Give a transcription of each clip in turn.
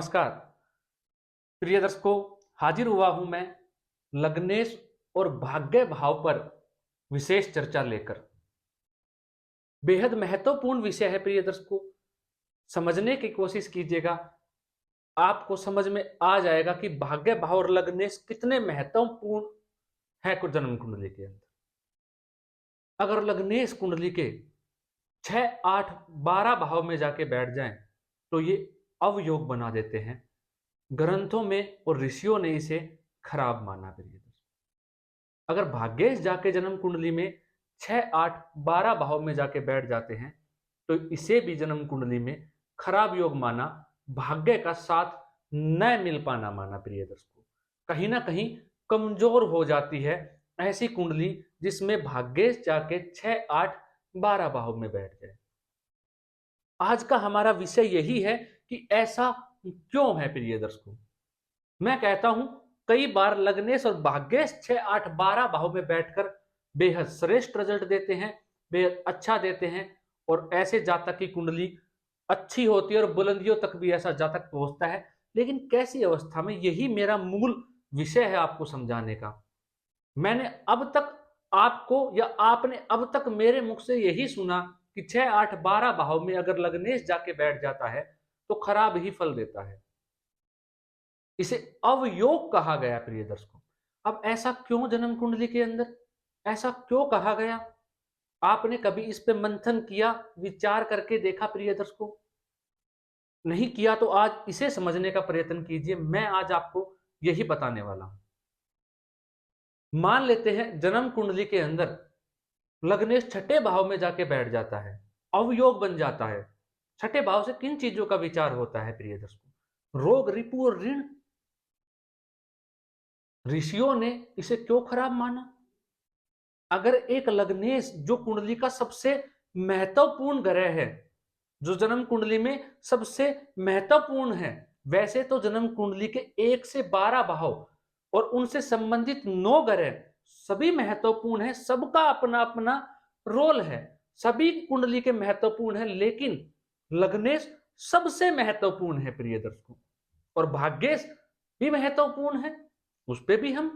नमस्कार प्रिय दर्शकों, हाजिर हुआ हूं मैं लग्नेश और भाग्य भाव पर विशेष चर्चा लेकर। बेहद महत्वपूर्ण विषय है प्रिय दर्शकों, समझने की कोशिश कीजिएगा। आपको समझ में आ जाएगा कि भाग्य भाव और लग्नेश कितने महत्वपूर्ण है कुछ जन्म कुंडली के अंदर। अगर लग्नेश कुंडली के 6, 8, 12 भाव में जाके बैठ जाएं तो ये अवयोग बना देते हैं। ग्रंथों में और ऋषियों ने इसे खराब माना। प्रिय दोस्तों, अगर भाग्येश जाके जन्म कुंडली में 6, 8, 12 भाव में जाके बैठ जाते हैं तो इसे भी जन्म कुंडली में खराब योग माना, भाग्य का साथ न मिल पाना माना। प्रिय दर्शकों, कहीं ना कहीं कमजोर हो जाती है ऐसी कुंडली जिसमें भाग्येश जाके 6, 8, 12 भाव में बैठ जाए। आज का हमारा विषय यही है कि ऐसा क्यों है। प्रिय दर्शकों, मैं कहता हूं कई बार लग्नेश और भाग्येश 6, 8, 12 भाव में बैठकर बेहद श्रेष्ठ रिजल्ट देते हैं, बेहद अच्छा देते हैं। और ऐसे जातक की कुंडली अच्छी होती है और बुलंदियों तक भी ऐसा जातक पहुंचता है। लेकिन कैसी अवस्था में, यही मेरा मूल विषय है आपको समझाने का। मैंने अब तक आपको या आपने अब तक मेरे मुख से यही सुना कि 6, 8, 12 भाव में अगर लग्नेश जाके बैठ जाता है तो खराब ही फल देता है। इसे अवयोग कहा गया। प्रिय दर्शकों, अब ऐसा क्यों जन्म कुंडली के अंदर, ऐसा क्यों कहा गया? आपने कभी इस पे मंथन किया, विचार करके देखा? प्रिय दर्शकों, नहीं किया तो आज इसे समझने का प्रयत्न कीजिए। मैं आज आपको यही बताने वाला हूं। मान लेते हैं जन्म कुंडली के अंदर लग्नेश छठे भाव में जाके बैठ जाता है, अवयोग बन जाता है। छठे भाव से किन चीजों का विचार होता है प्रिय दर्शकों? रोग, रिपु और ऋण। ऋषियों ने इसे क्यों खराब माना? अगर एक लग्नेश जो कुंडली का सबसे महत्वपूर्ण ग्रह है, जो जन्म कुंडली में सबसे महत्वपूर्ण है, वैसे तो जन्म कुंडली के 1 से 12 भाव और उनसे संबंधित 9 ग्रह सभी महत्वपूर्ण है, सबका अपना अपना रोल है, सभी कुंडली के महत्वपूर्ण है। लेकिन लग्नेश सबसे महत्वपूर्ण है प्रिय दर्शकों, और भाग्येश भी महत्वपूर्ण है। उस पर भी हम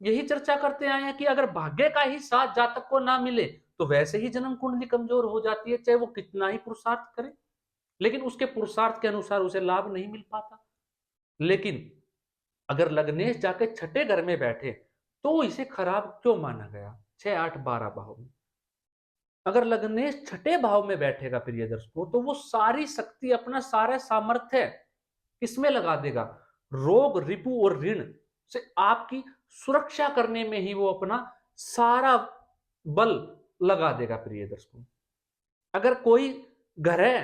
यही चर्चा करते आए हैं कि अगर भाग्य का ही साथ जातक को ना मिले तो वैसे ही जन्म कुंडली कमजोर हो जाती है, चाहे वो कितना ही पुरुषार्थ करे, लेकिन उसके पुरुषार्थ के अनुसार उसे लाभ नहीं मिल पाता। लेकिन अगर लग्नेश जाके छठे घर में बैठे तो इसे खराब क्यों माना गया? 6, 8, 12 भाव में अगर लग्नेश छठे भाव में बैठेगा प्रिय दर्शकों, तो वो सारी शक्ति, अपना सारा सामर्थ्य किसमें लगा देगा? रोग, रिपु और ऋण से आपकी सुरक्षा करने में ही वो अपना सारा बल लगा देगा। प्रिय दर्शकों, अगर कोई ग्रह,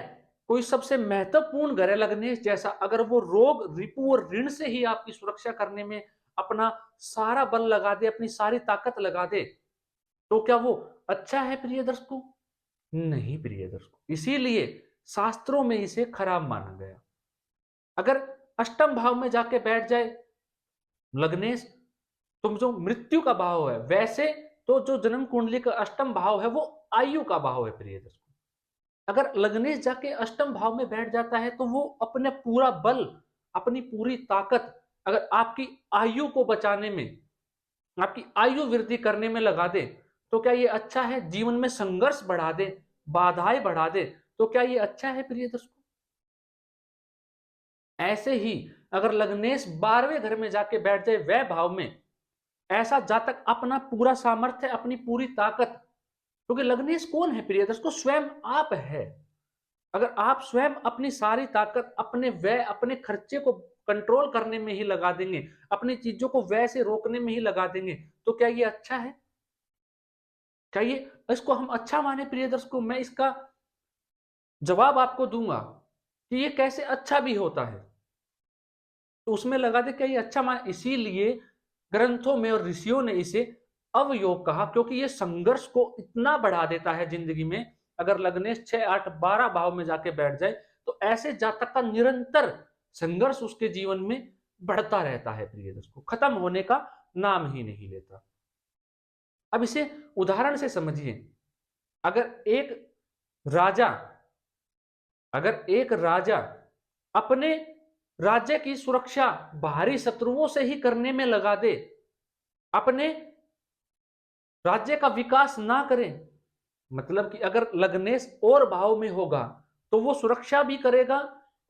कोई सबसे महत्वपूर्ण ग्रह लग्नेश जैसा, अगर वो रोग, रिपु और ऋण से ही आपकी सुरक्षा करने में अपना सारा बल लगा दे, अपनी सारी ताकत लगा दे, तो क्या वो अच्छा है प्रिय दर्शकों? नहीं प्रिय दर्शकों, इसीलिए शास्त्रों में इसे खराब माना गया। अगर अष्टम भाव में जाके बैठ जाए लग्नेश, तुम जो मृत्यु का भाव है, वैसे तो जो जन्म कुंडली का अष्टम भाव है वो आयु का भाव है प्रिय दर्शकों। अगर लग्नेश जाके अष्टम भाव में बैठ जाता है तो वो अपने पूरा बल, अपनी पूरी ताकत अगर आपकी आयु को बचाने में, आपकी आयु वृद्धि करने में लगा दे, तो क्या ये अच्छा है? जीवन में संघर्ष बढ़ा दे, बाधाएं बढ़ा दे, तो क्या ये अच्छा है प्रिय दर्शकों? ऐसे ही अगर लग्नेश 12वें घर में जाके बैठ जाए वह भाव में, ऐसा जातक अपना पूरा सामर्थ्य, अपनी पूरी ताकत, क्योंकि लग्नेश कौन है प्रिय दर्शकों? स्वयं आप है। अगर आप स्वयं अपनी सारी ताकत अपने व्यय, अपने खर्चे को कंट्रोल करने में ही लगा देंगे, अपनी चीजों को व्यय से रोकने में ही लगा देंगे, तो क्या ये अच्छा है? क्या ये इसको हम अच्छा माने प्रिय दर्शकों? मैं इसका जवाब आपको दूंगा कि ये कैसे अच्छा भी होता है। तो उसमें लगा दे, क्या ये अच्छा माने? इसीलिए ग्रंथों में और ऋषियों ने इसे अवयोग कहा, क्योंकि ये संघर्ष को इतना बढ़ा देता है जिंदगी में। अगर लग्नेश 6, 8, 12 भाव में जाके बैठ जाए तो ऐसे जातक का निरंतर संघर्ष उसके जीवन में बढ़ता रहता है प्रिय दोस्तों, खत्म होने का नाम ही नहीं लेता। अब इसे उदाहरण से समझिए। अगर एक राजा, अगर एक राजा अपने राज्य की सुरक्षा बाहरी शत्रुओं से ही करने में लगा दे, अपने राज्य का विकास ना करें, मतलब कि अगर लग्नेश और भाव में होगा तो वो सुरक्षा भी करेगा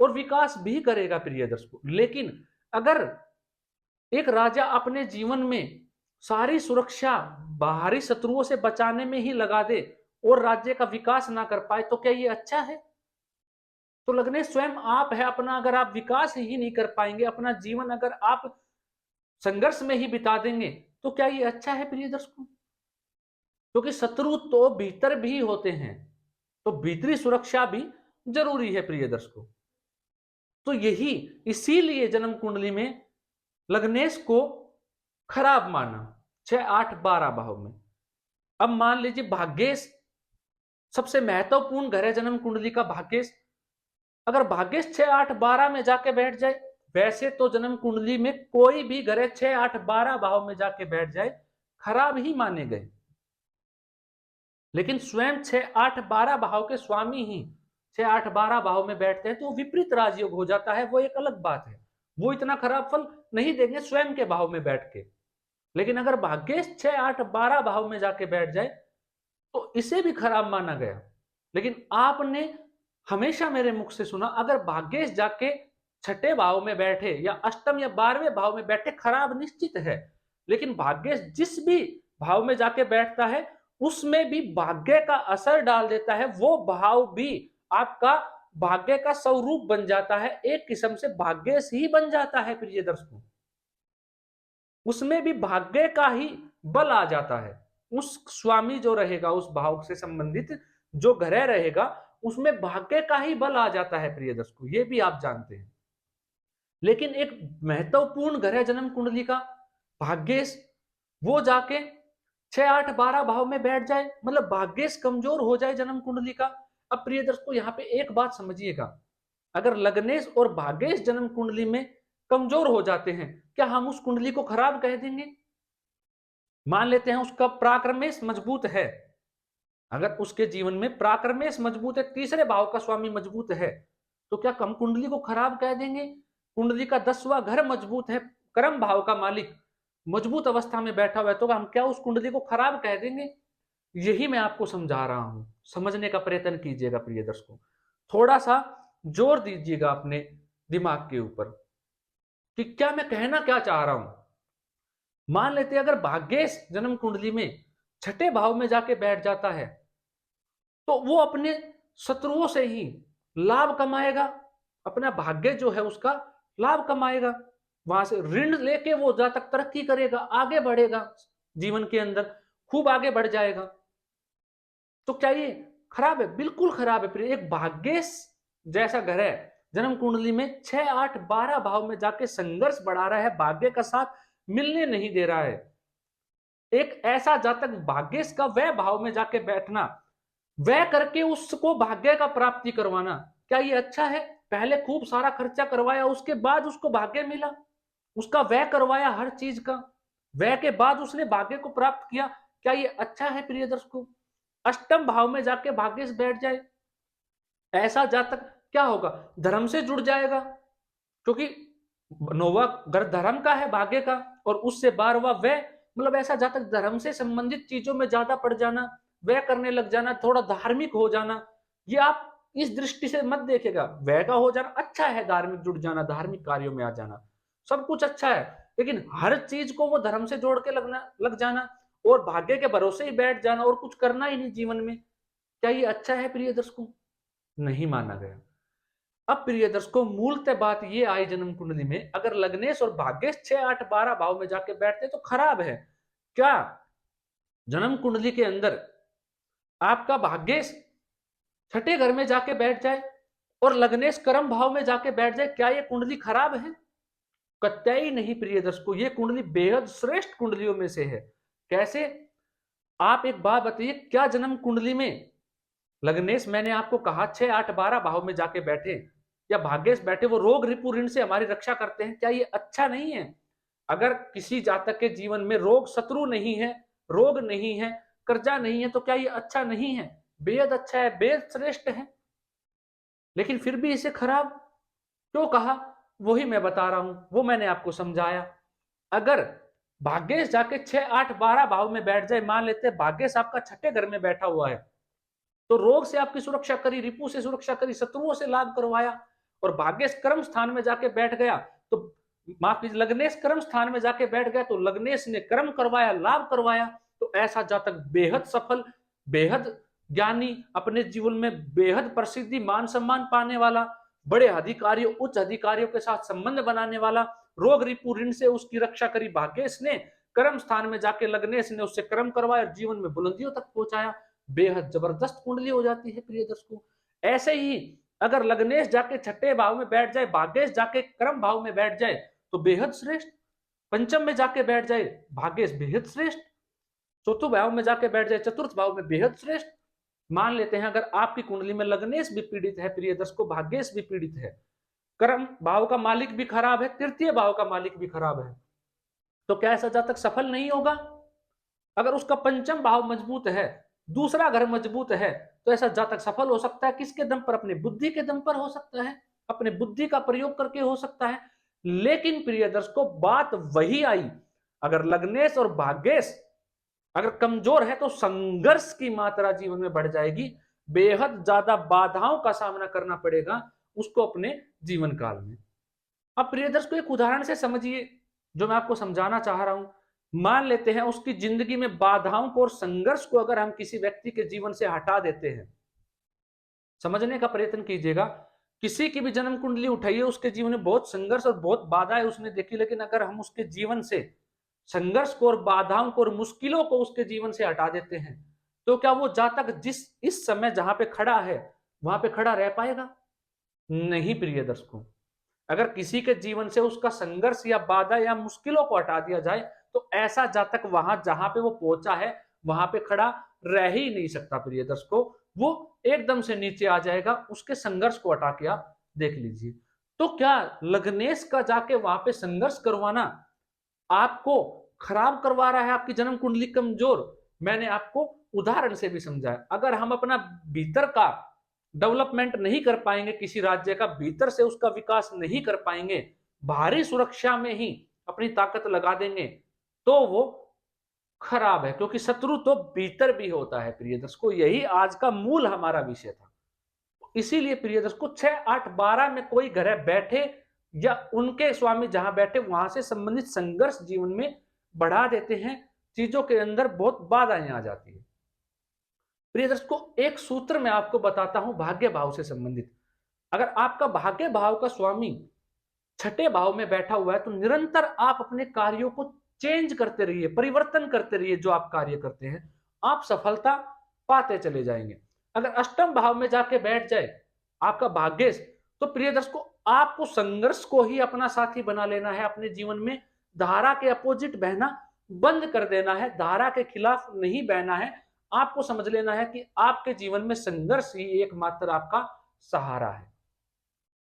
और विकास भी करेगा प्रिय दर्शकों। लेकिन अगर एक राजा अपने जीवन में सारी सुरक्षा बाहरी शत्रुओं से बचाने में ही लगा दे और राज्य का विकास ना कर पाए, तो क्या ये अच्छा है? तो लग्नेश स्वयं आप है अपना, अगर आप विकास ही नहीं कर पाएंगे, अपना जीवन अगर आप संघर्ष में ही बिता देंगे, तो क्या ये अच्छा है प्रिय दर्शकों? क्योंकि शत्रु तो भीतर भी होते हैं, तो भीतरी सुरक्षा भी जरूरी है प्रिय दर्शकों। तो यही इसीलिए जन्म कुंडली में लग्नेश को खराब माना 6, 8, 12 भाव में। अब मान लीजिए भाग्येश सबसे महत्वपूर्ण घर है जन्म कुंडली का, भाग्येश अगर भाग्येश 6, 8, 12 में जाके बैठ जाए, वैसे तो जन्म कुंडली में कोई भी ग्रह 6, 8, 12 भाव में जाके बैठ जाए खराब ही माने गए, लेकिन स्वयं 6, 8, 12 भाव के स्वामी ही 6, 8, 12 भाव में बैठते हैं तो विपरीत राजयोग हो जाता है, वो एक अलग बात है, वो इतना खराब फल नहीं देंगे स्वयं के भाव में बैठ के। लेकिन अगर भाग्येश 6, 8, 12 भाव में जाके बैठ जाए तो इसे भी खराब माना गया। लेकिन आपने हमेशा मेरे मुख से सुना अगर भाग्येश जाके छठे भाव में बैठे या अष्टम या 12वें भाव में बैठे खराब निश्चित है, लेकिन भाग्येश जिस भी भाव में जाके बैठता है उसमें भी भाग्य का असर डाल देता है, वो भाव भी आपका भाग्य का स्वरूप बन जाता है, एक किस्म से भाग्येश ही बन जाता है प्रिय दर्शकों। उसमें भी भाग्य का ही बल आ जाता है, उस स्वामी जो रहेगा उस भाव से संबंधित जो ग्रह रहेगा उसमें भाग्य का ही बल आ जाता है प्रिय दर्शकों, ये भी आप जानते हैं। लेकिन एक महत्वपूर्ण ग्रह जन्म कुंडली का भाग्येश, वो जाके 6, 8, 12 भाव में बैठ जाए, मतलब भाग्येश कमजोर हो जाए जन्म कुंडली का। अब प्रिय दर्शकों यहाँ पे एक बात समझिएगा, अगर लग्नेश और भाग्येश जन्म कुंडली में कमजोर हो जाते हैं, क्या हम उस कुंडली को खराब कह देंगे? मान लेते हैं उसका प्राक्रमेश मजबूत है, अगर उसके जीवन में प्राक्रमेश मजबूत है, तीसरे भाव का स्वामी मजबूत है, तो क्या हम कुंडली को खराब कह देंगे? कुंडली का 10वां घर मजबूत है, कर्म भाव का मालिक मजबूत अवस्था में बैठा हुआ है, तो हम क्या उस कुंडली को खराब कह देंगे? यही मैं आपको समझा रहा हूं, समझने का प्रयत्न कीजिएगा प्रिय दर्शकों, थोड़ा सा जोर दीजिएगा अपने दिमाग के ऊपर कि क्या मैं कहना क्या चाह रहा हूं। मान लेते हैं अगर भाग्येश जन्म कुंडली में छठे भाव में जाके बैठ जाता है तो वो अपने शत्रुओं से ही लाभ कमाएगा, अपना भाग्य जो है उसका लाभ कमाएगा, वहां से ऋण लेके वो जहां तक तरक्की करेगा, आगे बढ़ेगा, जीवन के अंदर खूब आगे बढ़ जाएगा। तो क्या ये खराब है? बिल्कुल खराब है। फिर एक भाग्येश जैसा घर है जन्म कुंडली में 6, 8, 12 भाव में जाके संघर्ष बढ़ा रहा है, भाग्य का साथ मिलने नहीं दे रहा है, एक ऐसा जातक भाग्येश का वह भाव में जाके बैठना, वह करके उसको भाग्य का प्राप्ति करवाना, क्या ये अच्छा है? पहले खूब सारा खर्चा करवाया, उसके बाद उसको भाग्य मिला, उसका व्यय करवाया हर चीज का, व्यय के बाद उसने भाग्य को प्राप्त किया, क्या ये अच्छा है प्रिय दर्शकों? अष्टम भाव में जाके भाग्येश बैठ जाए, ऐसा जातक क्या होगा? धर्म से जुड़ जाएगा, क्योंकि 9वां घर धर्म का है, भाग्य का, और उससे 12वां व्यय, मतलब ऐसा जातक धर्म से संबंधित चीजों में ज्यादा पड़ जाना, व्यय करने लग जाना, थोड़ा धार्मिक हो जाना, ये आप इस दृष्टि से मत देखेगा। व्यय का हो जाना अच्छा है, धार्मिक जुड़ जाना, धार्मिक कार्यों में आ जाना, सब कुछ अच्छा है, लेकिन हर चीज को वो धर्म से जोड़ के लग जाना और भाग्य के भरोसे ही बैठ जाना और कुछ करना ही नहीं जीवन में, क्या ये अच्छा है प्रिय दर्शकों? नहीं माना गया। अब प्रिय दर्शकों मूलतः बात ये आई जन्म कुंडली में, अगर लग्नेश और भाग्येश 6, 8, 12 भाव में जाके बैठते तो खराब है। क्या जन्म कुंडली के अंदर आपका भाग्येश छठे घर में जाके बैठ जाए और लग्नेश कर्म भाव में जाके बैठ जाए, क्या ये कुंडली खराब है? कतई नहीं प्रिय दर्शकों, ये कुंडली बेहद श्रेष्ठ कुंडलियों में से है। कैसे? आप एक बात बताइए, क्या जन्म कुंडली में लग्नेश, मैंने आपको कहा 6, 8, 12 भाव में जाके बैठे या भाग्येश बैठे, वो रोग रिपु ऋण से हमारी रक्षा करते हैं, क्या ये अच्छा नहीं है? अगर किसी जातक के जीवन में रोग शत्रु नहीं है, रोग नहीं है, कर्जा नहीं है, तो क्या ये अच्छा नहीं है? बेहद अच्छा है, बेहद श्रेष्ठ है। लेकिन फिर भी इसे खराब क्यों कहा? वही मैं बता रहा हूं, वो मैंने आपको समझाया। अगर भाग्येश जाके 6, 8, 12 भाव में बैठ जाए, मान लेते हैं भाग्येश आपका छठे घर में बैठा हुआ है, तो रोग से आपकी सुरक्षा करी, रिपु से सुरक्षा करी, शत्रुओं से लाभ करवाया। और भाग्येश कर्म स्थान में जाके बैठ गया तो माफ कीजिए, लग्नेश कर्म स्थान में जाके बैठ गया तो लग्नेश ने कर्म करवाया, लाभ करवाया। तो ऐसा जातक बेहद सफल, बेहद ज्ञानी, अपने जीवन में बेहद प्रसिद्धि, मान सम्मान पाने वाला, बड़े अधिकारियों, उच्च अधिकारियों के साथ संबंध बनाने वाला, रोग रिपु ऋण से उसकी रक्षा करी भाग्येश ने, कर्म स्थान में जाके लग्नेश ने उससे कर्म करवाया, जीवन में बुलंदियों तक पहुंचाया। बेहद जबरदस्त कुंडली हो जाती है प्रिय दर्शकों। ऐसे ही अगर लग्नेश जाके छठे भाव में बैठ जाए, भाग्येश जाके कर्म भाव में बैठ जाए तो बेहद श्रेष्ठ। पंचम में जाके बैठ जाए भाग्येश, बेहद श्रेष्ठ। चौथे भाव में जाके बैठ जाए, चतुर्थ भाव में, बेहद श्रेष्ठ। मान लेते हैं अगर आपकी कुंडली में लग्नेश भी पीड़ित है प्रिय दर्शकों, भाग्येश भी पीड़ित है, कर्म भाव का मालिक भी खराब है, तृतीय भाव का मालिक भी खराब है, तो क्या ऐसा जातक सफल नहीं होगा? अगर उसका पंचम भाव मजबूत है, दूसरा घर मजबूत है, तो ऐसा जातक सफल हो सकता है। किसके दम पर? अपने बुद्धि के दम पर हो सकता है, अपने बुद्धि का प्रयोग करके हो सकता है। लेकिन प्रिय दर्शकों, बात वही आई, अगर लग्नेश और भाग्येश अगर कमजोर है तो संघर्ष की मात्रा जीवन में बढ़ जाएगी, बेहद ज्यादा बाधाओं का सामना करना पड़ेगा उसको अपने जीवन काल में। अब प्रिय दर्शकों, एक उदाहरण से समझिए जो मैं आपको समझाना चाह रहा हूं। मान लेते हैं उसकी जिंदगी में बाधाओं को और संघर्ष को अगर हम किसी व्यक्ति के जीवन से हटा देते हैं, समझने का प्रयत्न कीजिएगा। किसी की भी जन्म कुंडली उठाइए, उसके जीवन में बहुत संघर्ष और बहुत बाधाएं उसने देखी, लेकिन अगर हम उसके जीवन से संघर्ष को और बाधाओं को और मुश्किलों को उसके जीवन से हटा देते हैं, तो क्या वो जातक जिस इस समय जहां पे खड़ा है वहां पे खड़ा रह पाएगा? नहीं प्रिय दर्शकों। अगर किसी के जीवन से उसका संघर्ष या बाधा या मुश्किलों को हटा दिया जाए तो ऐसा जातक वहां जहां पे वो पहुंचा है वहां पे खड़ा रह ही नहीं सकता प्रिय दर्शकों। वो एकदम से नीचे आ जाएगा। उसके संघर्ष को हटा के आप देख लीजिए। तो क्या लग्नेश का जाके वहां पे संघर्ष करवाना आपको खराब करवा रहा है, आपकी जन्म कुंडली कमजोर? मैंने आपको उदाहरण से भी समझाया। अगर हम अपना भीतर का डेवलपमेंट नहीं कर पाएंगे, किसी राज्य का भीतर से उसका विकास नहीं कर पाएंगे, बाहरी सुरक्षा में ही अपनी ताकत लगा देंगे, तो वो खराब है, क्योंकि शत्रु तो भीतर भी होता है प्रिय दर्शकों। यही आज का मूल हमारा विषय था। इसीलिए प्रिय दर्शकों, 6, 8, 12 में कोई ग्रह बैठे या उनके स्वामी जहां बैठे वहां से संबंधित संघर्ष जीवन में बढ़ा देते हैं, चीजों के अंदर बहुत बाधाएं आ जाती है। प्रिय दर्शकों, एक सूत्र मैं आपको बताता हूं भाग्य भाव से संबंधित। अगर आपका भाग्य भाव का स्वामी छठे भाव में बैठा हुआ है तो निरंतर आप अपने कार्यों को चेंज करते रहिए, परिवर्तन करते रहिए। जो आप कार्य करते हैं आप सफलता पाते चले जाएंगे। अगर अष्टम भाव में जाके बैठ जाए आपका भाग्येश, तो प्रिय दर्शकों, आपको संघर्ष को ही अपना साथी बना लेना है अपने जीवन में। धारा के अपोजिट बहना बंद कर देना है, धारा के खिलाफ नहीं बहना है। आपको समझ लेना है कि आपके जीवन में संघर्ष ही एकमात्र आपका सहारा है।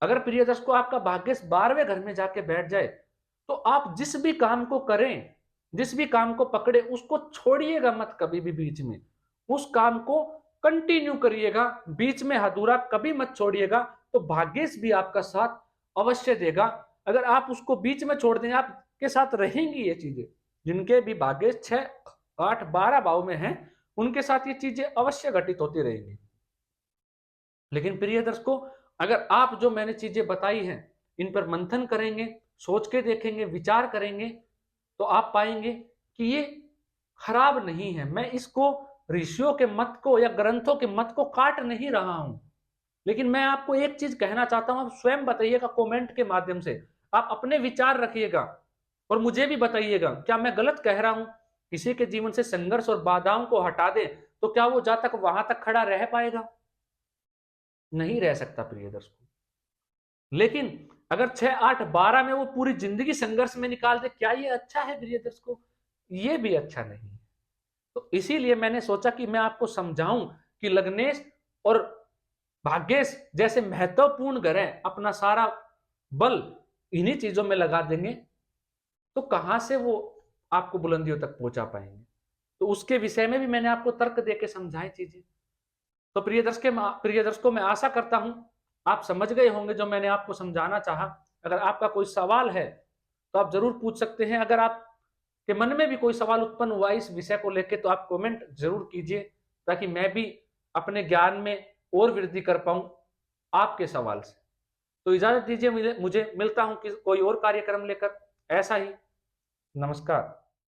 अगर प्रिय दर्शकों आपका भाग्येश 12वें घर में जाके बैठ जाए तो आप जिस भी काम को करें, जिस भी काम को पकड़े, उसको छोड़िएगा मत कभी भी बीच में। उस काम को कंटिन्यू करिएगा, बीच में अधूरा कभी मत छोड़िएगा। तो भाग्येश भी आपका साथ अवश्य देगा। अगर आप उसको बीच में छोड़ दें, आपके साथ रहेंगी ये चीजें। जिनके भी भाग्येश 6, 8, 12 भाव में हैं, उनके साथ ये चीजें अवश्य घटित होती रहेंगी। लेकिन प्रिय दर्शकों, अगर आप जो मैंने चीजें बताई हैं इन पर मंथन करेंगे, सोच के देखेंगे, विचार करेंगे, तो आप पाएंगे कि ये खराब नहीं है। मैं इसको ऋषियों के मत को या ग्रंथों के मत को काट नहीं रहा हूं, लेकिन मैं आपको एक चीज कहना चाहता हूं। आप स्वयं बताइएगा कमेंट के माध्यम से, आप अपने विचार रखिएगा और मुझे भी बताइएगा क्या मैं गलत कह रहा हूं। किसी के जीवन से संघर्ष और बाधाओं को हटा दे तो क्या वो जातक वहां तक खड़ा रह पाएगा? नहीं रह सकता प्रिय दर्शकों। लेकिन अगर 6, 8, 12 में वो पूरी जिंदगी संघर्ष में निकाल दे, क्या ये अच्छा है प्रिय दर्शकों? ये भी अच्छा नहीं है। तो इसीलिए मैंने सोचा कि मैं आपको समझाऊं कि लग्नेश और भाग्येश जैसे महत्वपूर्ण ग्रह अपना सारा बल इन्हीं चीजों में लगा देंगे तो कहां से वो आपको बुलंदियों तक पहुंचा पाएंगे। तो उसके विषय में भी मैंने आपको तर्क देके समझाई चीजें। तो प्रिय दर्शकों, मैं आशा करता हूं आप समझ गए होंगे जो मैंने आपको समझाना चाहा। अगर आपका कोई सवाल है तो आप जरूर पूछ सकते हैं। अगर आप के मन में भी कोई सवाल उत्पन्न हुआ इस विषय को लेकर तो आप कमेंट जरूर कीजिए, ताकि मैं भी अपने ज्ञान में और वृद्धि कर पाऊं आपके सवाल से। तो इजाजत दीजिए, मुझे मिलता हूं कि कोई और कार्यक्रम लेकर। ऐसा ही, नमस्कार।